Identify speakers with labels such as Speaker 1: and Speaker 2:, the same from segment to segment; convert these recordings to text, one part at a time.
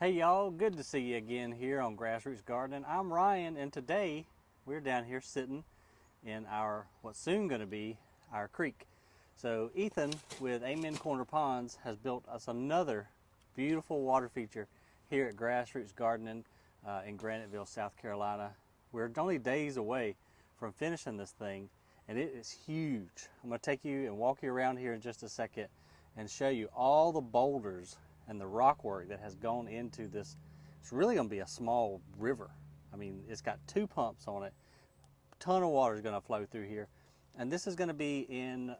Speaker 1: Hey y'all, good to see you again here on Grassroots Gardening. I'm Ryan, and today we're down here sitting in our what's soon going to be our creek. So Ethan with Amen Corner Ponds has built us another beautiful water feature here at Grassroots Gardening in Graniteville, South Carolina. We're only days away from finishing this thing, and it is huge. I'm going to take you and walk you around here in just a second and show you all the boulders and the rock work that has gone into this. It's really going to be a small river. I mean, it's got 2 pumps on it. A ton of water is going to flow through here. And this is going to be in,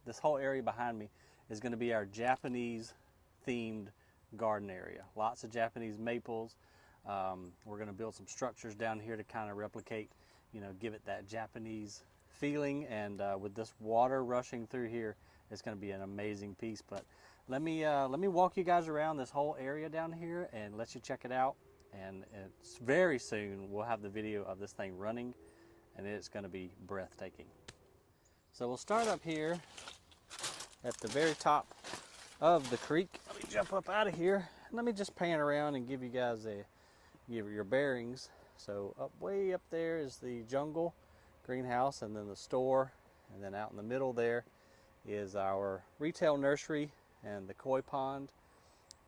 Speaker 1: this whole area behind me is going to be our Japanese themed garden area. Lots of Japanese maples. We're going to build some structures down here to kind of replicate, give it that Japanese feeling. And with this water rushing through here, it's going to be an amazing piece. But let me walk you guys around this whole area down here and let you check it out. And it's very soon we'll have the video of this thing running, and it's going to be breathtaking. So we'll start up here at the very top of the creek. Let me jump up out of here. Let me just pan around and give you guys your bearings. So way up there is the jungle greenhouse, and then the store, and then out in the middle there is our retail nursery and the koi pond,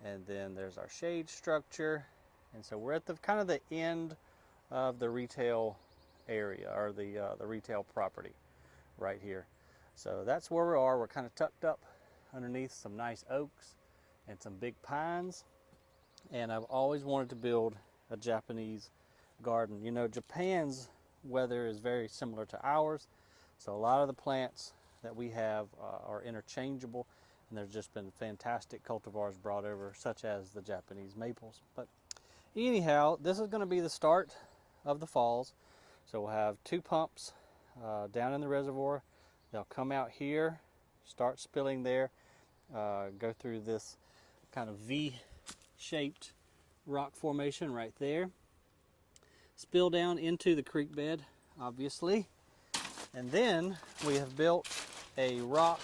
Speaker 1: and then there's our shade structure. And so we're at the kind of the end of the retail area, or the retail property right here. So that's where we are. We're kind of tucked up underneath some nice oaks and some big pines. And I've always wanted to build a Japanese garden. Japan's weather is very similar to ours, so a lot of the plants that we have are interchangeable, and there's just been fantastic cultivars brought over, such as the Japanese maples. But anyhow, this is going to be the start of the falls. So we'll have 2 pumps down in the reservoir. They'll come out here, start spilling there, go through this kind of V-shaped rock formation right there, spill down into the creek bed, obviously. And then we have built a rock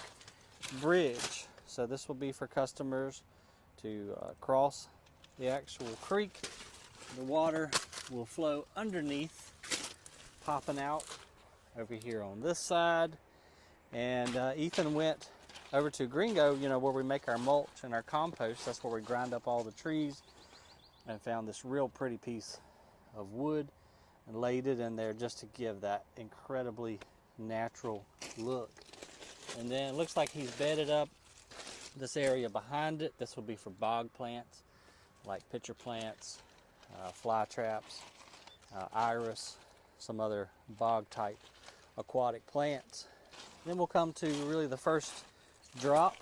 Speaker 1: bridge. So this will be for customers to cross the actual creek. The water will flow underneath, popping out over here on this side. And Ethan went over to Gringo, where we make our mulch and our compost. That's where we grind up all the trees, and found this real pretty piece of wood and laid it in there just to give that incredibly natural look. And then it looks like he's bedded up this area behind it. This will be for bog plants like pitcher plants, fly traps, iris, some other bog type aquatic plants. Then we'll come to really the first drop.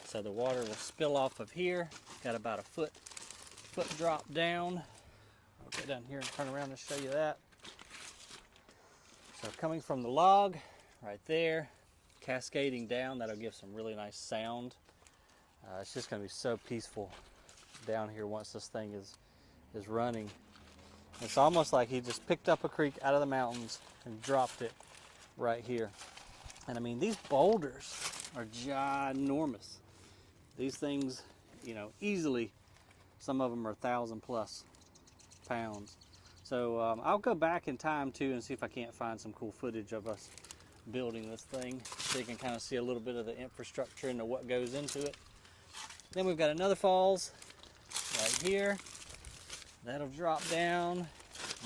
Speaker 1: So the water will spill off of here. Got about a foot drop down. I'll go down here and turn around and show you that. So coming from the log right there, cascading down, that'll give some really nice sound. It's just going to be so peaceful down here once this thing is running. It's almost like he just picked up a creek out of the mountains and dropped it right here. And I mean, these boulders are ginormous. These things, easily, some of them are 1,000+ pounds. So I'll go back in time too and see if I can't find some cool footage of us building this thing, so you can kind of see a little bit of the infrastructure and what goes into it. Then we've got another falls right here. That'll drop down.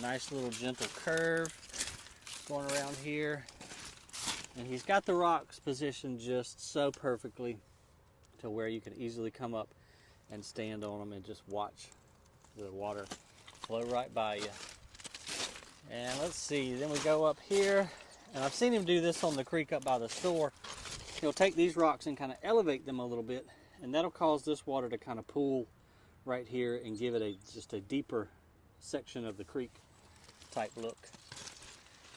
Speaker 1: Nice little gentle curve going around here. And he's got the rocks positioned just so perfectly to where you can easily come up and stand on them and just watch the water flow right by you. And let's see, then we go up here, and I've seen him do this on the creek up by the store. He'll take these rocks and kind of elevate them a little bit, and that'll cause this water to kind of pool right here and give it just a deeper section of the creek type look.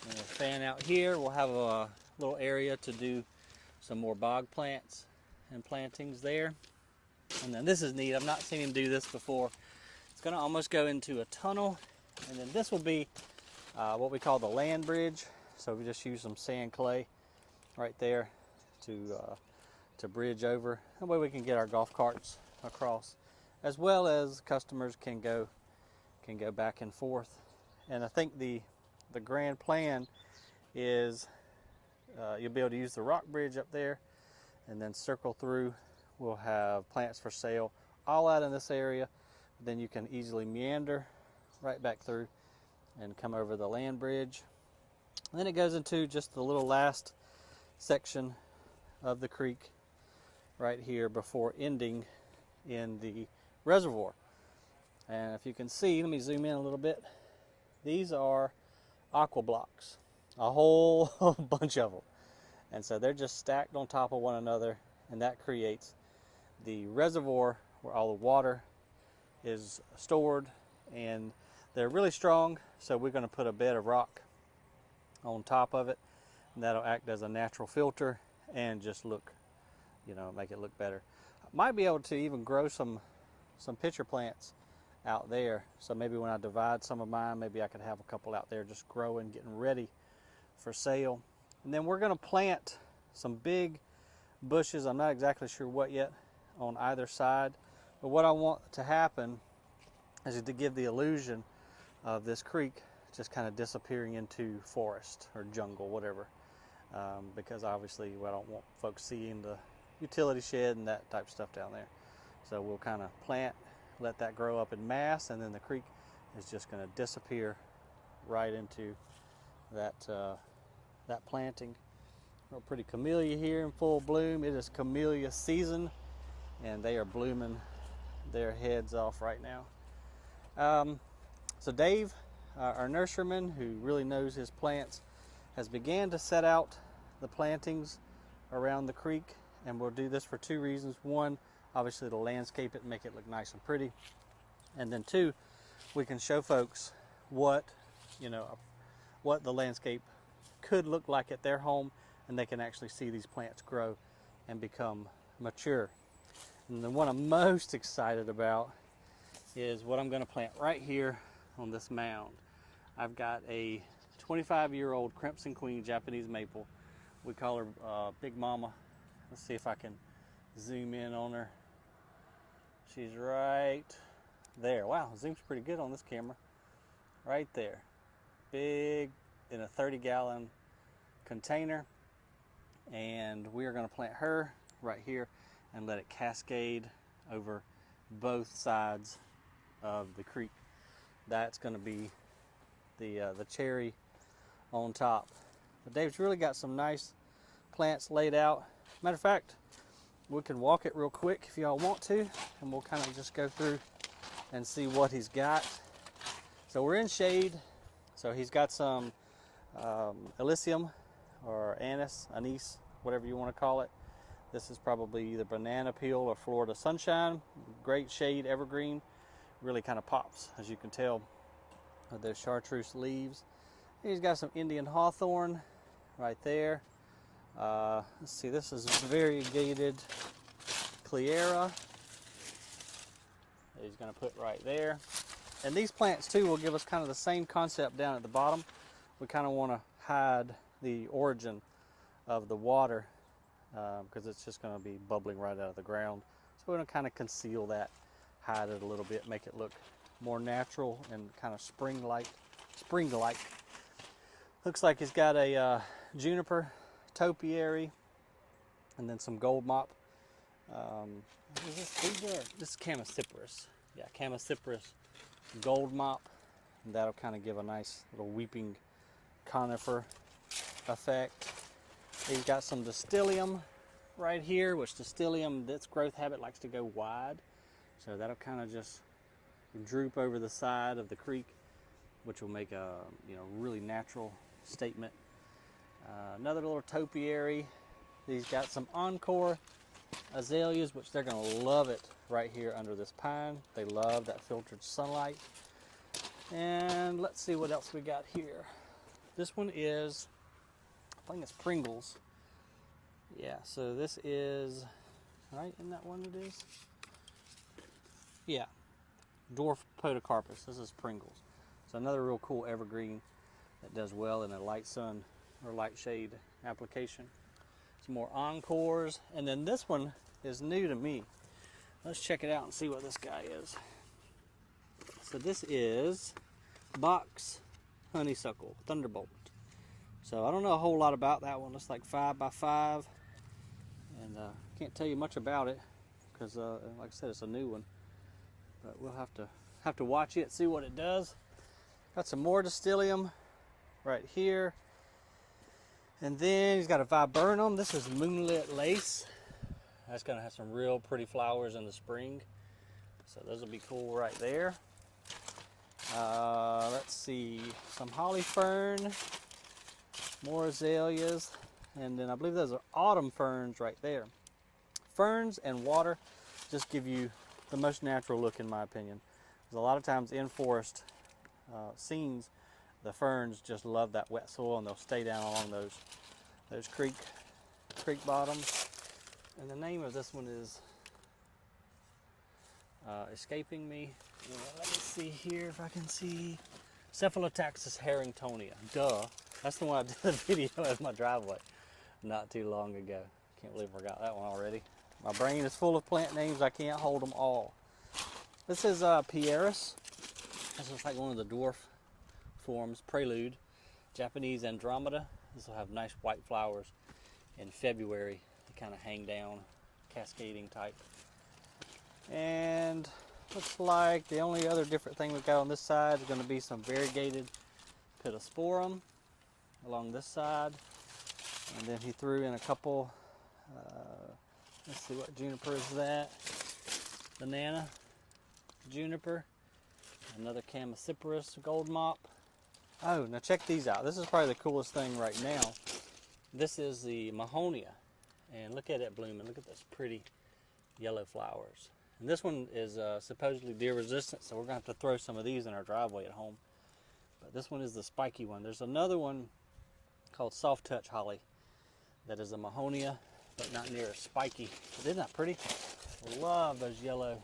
Speaker 1: And we'll fan out here. We'll have a little area to do some more bog plants and plantings there. And then this is neat. I've not seen him do this before. It's going to almost go into a tunnel, and then this will be what we call the land bridge. So we just use some sand clay right there to bridge over. That way we can get our golf carts across as well as customers can go back and forth. And I think the grand plan is you'll be able to use the rock bridge up there and then circle through. We'll have plants for sale all out in this area. Then you can easily meander right back through and come over the land bridge. And then it goes into just the little last section of the creek right here before ending in the reservoir. And if you can see, let me zoom in a little bit. These are aqua blocks, a whole bunch of them. And so they're just stacked on top of one another, and that creates the reservoir where all the water is stored. And they're really strong, so we're going to put a bed of rock on top of it, and that'll act as a natural filter and just look, make it look better. Might be able to even grow some pitcher plants out there. So maybe when I divide some of mine, maybe I could have a couple out there just growing, getting ready for sale. And then we're going to plant some big bushes. I'm not exactly sure what yet on either side, but what I want to happen is to give the illusion of this creek just kind of disappearing into forest or jungle, whatever, because obviously I don't want folks seeing the utility shed and that type of stuff down there. So we'll kind of plant, let that grow up in mass, and then the creek is just going to disappear right into that that planting. A pretty camellia here in full bloom. It is camellia season, and they are blooming their heads off right now. So Dave, our nurseryman who really knows his plants, has began to set out the plantings around the creek, and we'll do this for two reasons. One, obviously to landscape it and make it look nice and pretty, and then two, we can show folks what the landscape could look like at their home, and they can actually see these plants grow and become mature. And the one I'm most excited about is what I'm going to plant right here on this mound. I've got a 25-year-old Crimson Queen Japanese maple. We call her Big Mama. Let's see if I can zoom in on her. She's right there. Wow, zoom's pretty good on this camera. Right there. Big, in a 30-gallon container. And we are going to plant her right here and let it cascade over both sides of the creek. That's going to be the cherry on top. But Dave's really got some nice plants laid out. Matter of fact, we can walk it real quick if y'all want to, and we'll kind of just go through and see what he's got. So we're in shade. So he's got some Elysium or anise, whatever you want to call it. This is probably either banana peel or Florida sunshine. Great shade, evergreen. Really kind of pops, as you can tell, with those chartreuse leaves. He's got some Indian hawthorn right there. Let's see, this is variegated Cleara. He's going to put right there. And these plants too will give us kind of the same concept down at the bottom. We kind of want to hide the origin of the water because it's just going to be bubbling right out of the ground. So we're going to kind of conceal that, hide it a little bit, make it look more natural and kind of spring-like. Looks like he's got a juniper, topiary, and then some gold mop. This is Chamaecyparis. Yeah, Chamaecyparis gold mop. And that'll kind of give a nice little weeping conifer effect. He's got some Distilium right here, which Distilium, its growth habit likes to go wide. So that'll kind of just droop over the side of the creek, which will make a really natural statement. Another little topiary. He's got some Encore azaleas, which they're going to love it right here under this pine. They love that filtered sunlight. And let's see what else we got here. This one is, I think it's Pringles. Yeah, so this is, right, isn't that one it is? Yeah, dwarf podocarpus. This is Pringles. So another real cool evergreen that does well in a light sun or light shade application. Some more Encores, and then this one is new to me. Let's check it out and see what this guy is. So this is box honeysuckle thunderbolt. So I don't know a whole lot about that one. It's like 5x5, and can't tell you much about it because, like I said, it's a new one. But we'll have to watch it, see what it does. Got some more Distilleum right here, and then he's got a viburnum. This is moonlit lace. That's gonna have some real pretty flowers in the spring, so those will be cool right there. Let's see, some holly fern, more azaleas, and then I believe those are autumn ferns right there. Ferns and water just give you the most natural look, in my opinion. Because a lot of times in forest scenes, the ferns just love that wet soil, and they'll stay down along those creek bottoms. And the name of this one is escaping me. Let me see here if I can see. Cephalotaxis harringtonia. Duh. That's the one I did a video of my driveway not too long ago. Can't believe I forgot that one already. My brain is full of plant names. I can't hold them all. This is Pieris. This looks like one of the dwarf forms. Prelude. Japanese Andromeda. This will have nice white flowers in February. They kind of hang down, cascading type. And looks like the only other different thing we've got on this side is going to be some variegated pittosporum along this side. And then he threw in a couple, let's see, what juniper is that? Banana juniper. Another Chamaecyparis gold mop. Oh, now check these out. This is probably the coolest thing right now. This is the Mahonia. And look at it blooming. Look at those pretty yellow flowers. And this one is supposedly deer resistant, so we're going to have to throw some of these in our driveway at home. But this one is the spiky one. There's another one called soft touch holly that is a Mahonia, but not near as spiky. But isn't that pretty? I love those yellow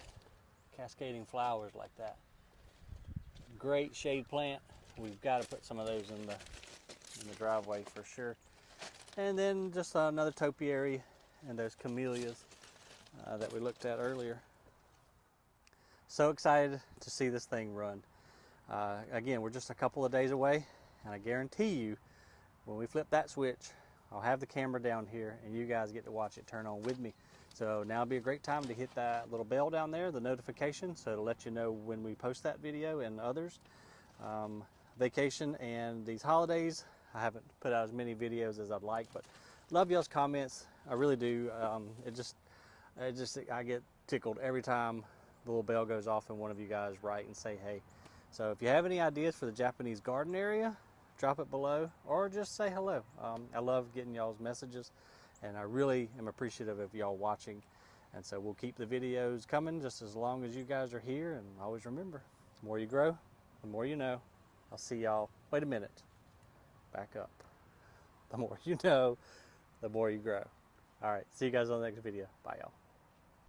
Speaker 1: cascading flowers like that. Great shade plant. We've got to put some of those in the driveway for sure. And then just another topiary and those camellias that we looked at earlier. So excited to see this thing run. Again, we're just a couple of days away, and I guarantee you, when we flip that switch, I'll have the camera down here, and you guys get to watch it turn on with me. So now would be a great time to hit that little bell down there, the notification, so it'll let you know when we post that video and others. Vacation and these holidays, I haven't put out as many videos as I'd like, but love y'all's comments. I really do. I get tickled every time the little bell goes off and one of you guys write and say hey. So if you have any ideas for the Japanese garden area, drop it below or just say hello. I love getting y'all's messages, and I really am appreciative of y'all watching. And so we'll keep the videos coming just as long as you guys are here. And always remember, the more you grow, the more you know. I'll see y'all. Wait a minute. Back up. The more you know, the more you grow. All right. See you guys on the next video. Bye, y'all.